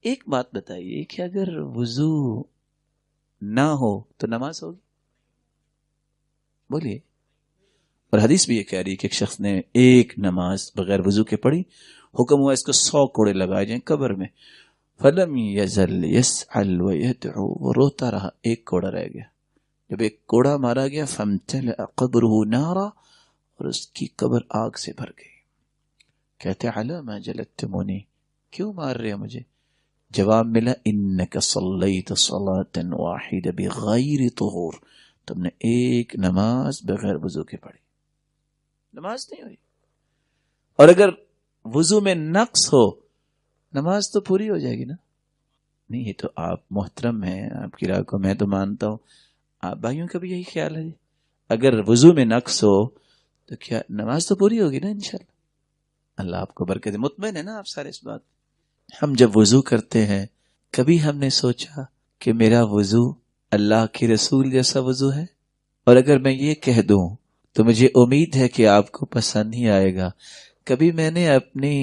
ایک بات بتائیے کہ اگر وضو نہ ہو تو نماز ہوگی؟ بولیے. اور حدیث بھی یہ کہہ رہی کہ ایک شخص نے ایک نماز بغیر وضو کے پڑھی، حکم ہوا اس کو 100 کوڑے لگائے جائیں قبر میں. فلم یزل یسعل ویدعو، وہ روتا رہا، ایک کوڑا رہ گیا. جب ایک کوڑا مارا گیا فامتلأ قبرہ نارا، اور اس کی قبر آگ سے بھر گئی. کہتے علی ما جلدتمونی، کیوں مار رہے ہو مجھے؟ جواب ملا انک صلیت صلاۃ واحدہ بغیر طہور، تم نے ایک نماز بغیر وضو کے پڑھی، نماز نہیں ہوئی. اور اگر وضو میں نقص ہو نماز تو پوری ہو جائے گی نا. نہیں، یہ تو آپ محترم ہیں، آپ کی رائے کو میں تو مانتا ہوں. آپ بھائیوں کا بھی یہی خیال ہے؟ اگر وضو میں نقص ہو تو کیا نماز تو پوری ہوگی نا انشاءاللہ؟ اللہ آپ کو برکت دے. مطمئن ہے نا آپ سارے اس بات؟ ہم جب وضو کرتے ہیں کبھی ہم نے سوچا کہ میرا وضو اللہ کے رسول جیسا وضو ہے؟ اور اگر میں یہ کہہ دوں تو مجھے امید ہے کہ آپ کو پسند ہی آئے گا. کبھی میں نے اپنی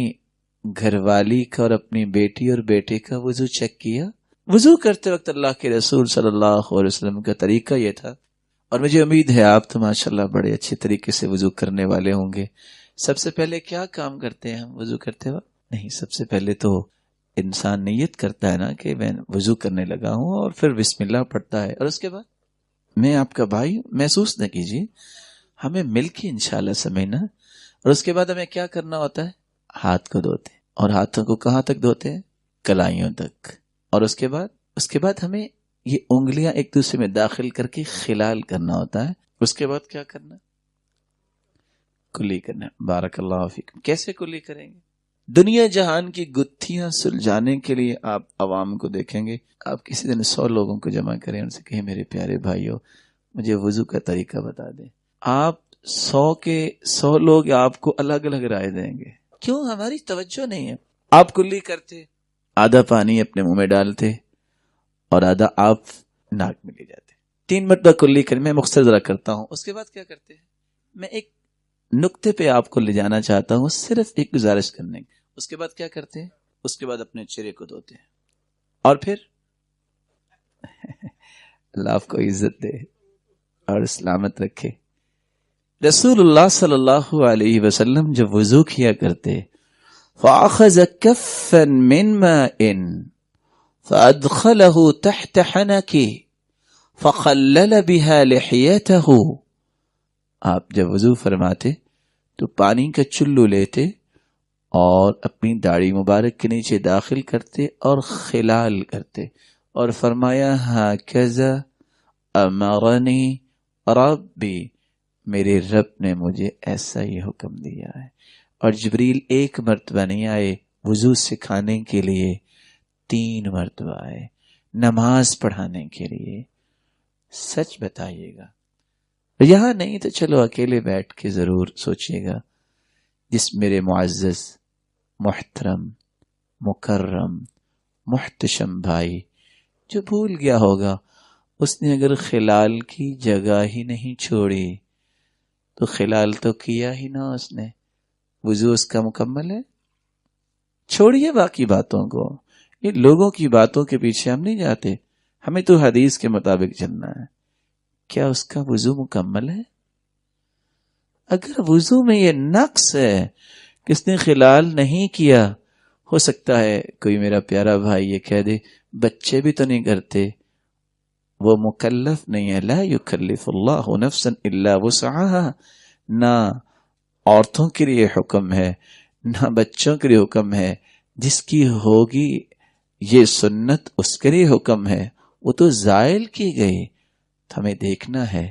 گھر والی کا اور اپنی بیٹی اور بیٹے کا وضو چیک کیا. وضو کرتے وقت اللہ کے رسول صلی اللہ علیہ وسلم کا طریقہ یہ تھا، اور مجھے امید ہے آپ تو ماشاءاللہ بڑے اچھے طریقے سے وضو کرنے والے ہوں گے. سب سے پہلے کیا کام کرتے ہیں ہم وضو کرتے وقت؟ نہیں، سب سے پہلے تو انسان نیت کرتا ہے نا کہ میں وضو کرنے لگا ہوں، اور پھر بسم اللہ پڑھتا ہے. اور اس کے بعد میں آپ کا بھائی، محسوس نہ کیجیے، ہمیں مل کے انشاءاللہ سمجھنا. اور اس کے بعد ہمیں کیا کرنا ہوتا ہے؟ ہاتھ کو دھوتے ہیں. اور ہاتھوں کو کہاں تک دھوتے ہیں؟ کلائیوں تک. اور اس کے بعد ہمیں یہ انگلیاں ایک دوسرے میں داخل کر کے خلال کرنا ہوتا ہے. اس کے بعد کیا کرنا؟ کلی کرنا. بارک اللہ فیکم. کیسے کلی کریں گے؟ دنیا جہان کی گتھیاں سلجھانے کے لیے آپ عوام کو دیکھیں گے، آپ کسی دن 100 لوگوں کو جمع کریں، ان سے کہیں میرے پیارے بھائیو مجھے وضو کا طریقہ بتا دیں. آپ 100 کے 100 لوگ آپ کو الگ الگ رائے دیں گے. کیوں؟ ہماری توجہ نہیں ہے. آپ کلی کرتے، آدھا پانی اپنے منہ میں ڈالتے اور آدھا آپ ناک میں لے جاتے. 3 مرتبہ کلی کریں. میں مختصر ذرا کرتا ہوں. اس کے بعد کیا کرتے ہیں؟ میں ایک نقطے پہ آپ کو لے جانا چاہتا ہوں، صرف ایک گزارش کرنے کی. اس کے بعد کیا کرتے ہیں؟ اس کے بعد اپنے چہرے کو دھوتے ہیں، اور پھر اللہ آپ کو عزت دے اور سلامت رکھے. رسول اللہ صلی اللہ علیہ وسلم جب وضو کیا کرتے، فَأَخَذَ كَفًّا مِّن مَاءٍ فَأَدْخَلَهُ تَحْتَ حَنَكِهِ فَخَلَّلَ بِهَا لِحْيَتَهُ. آپ جب وضو فرماتے تو پانی کا چلو لیتے اور اپنی داڑھی مبارک کے نیچے داخل کرتے اور خلال کرتے، اور فرمایا ہَكَذَا أَمَرَنِي رَبِّي، میرے رب نے مجھے ایسا ہی حکم دیا ہے. اور جبریل ایک مرتبہ نہیں آئے وضو سکھانے کے لیے، 3 مرتبہ آئے نماز پڑھانے کے لیے. سچ بتائیے گا، یہاں نہیں تو چلو اکیلے بیٹھ کے ضرور سوچیے گا. جس میرے معزز محترم مکرم محتشم بھائی جو بھول گیا ہوگا، اس نے اگر خلال کی جگہ ہی نہیں چھوڑی تو خلال تو کیا ہی نہ اس نے، وضو اس کا مکمل ہے. چھوڑیے باقی باتوں کو، یہ لوگوں کی باتوں کے پیچھے ہم نہیں جاتے، ہمیں تو حدیث کے مطابق چلنا ہے. کیا اس کا وضو مکمل ہے؟ اگر وضو میں یہ نقص ہے کہ اس نے خلال نہیں کیا، ہو سکتا ہے کوئی میرا پیارا بھائی یہ کہہ دے بچے بھی تو نہیں کرتے، وہ مکلف نہیں ہے. لا یکلف اللہ نفسا الا وسعها. نہ عورتوں کے لیے حکم ہے نہ بچوں کے لیے حکم ہے. جس کی ہوگی یہ سنت اس کے لیے حکم ہے، وہ تو زائل کی گئی. تو ہمیں دیکھنا ہے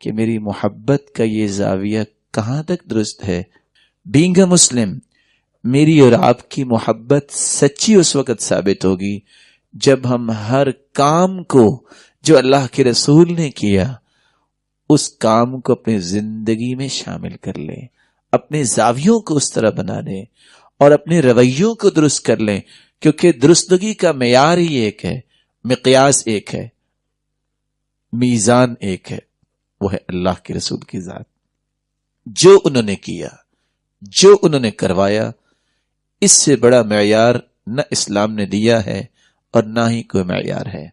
کہ میری محبت کا یہ زاویہ کہاں تک درست ہے. بینگ اے مسلم، میری اور آپ کی محبت سچی اس وقت ثابت ہوگی جب ہم ہر کام کو جو اللہ کے رسول نے کیا اس کام کو اپنی زندگی میں شامل کر لیں، اپنے زاویوں کو اس طرح بنا لیں اور اپنے رویوں کو درست کر لیں. کیونکہ درستگی کا معیار ہی ایک ہے، مقیاس ایک ہے، میزان ایک ہے، وہ ہے اللہ کے رسول کی ذات. جو انہوں نے کیا، جو انہوں نے کروایا، اس سے بڑا معیار نہ اسلام نے دیا ہے اور نہ ہی کوئی معیار ہے۔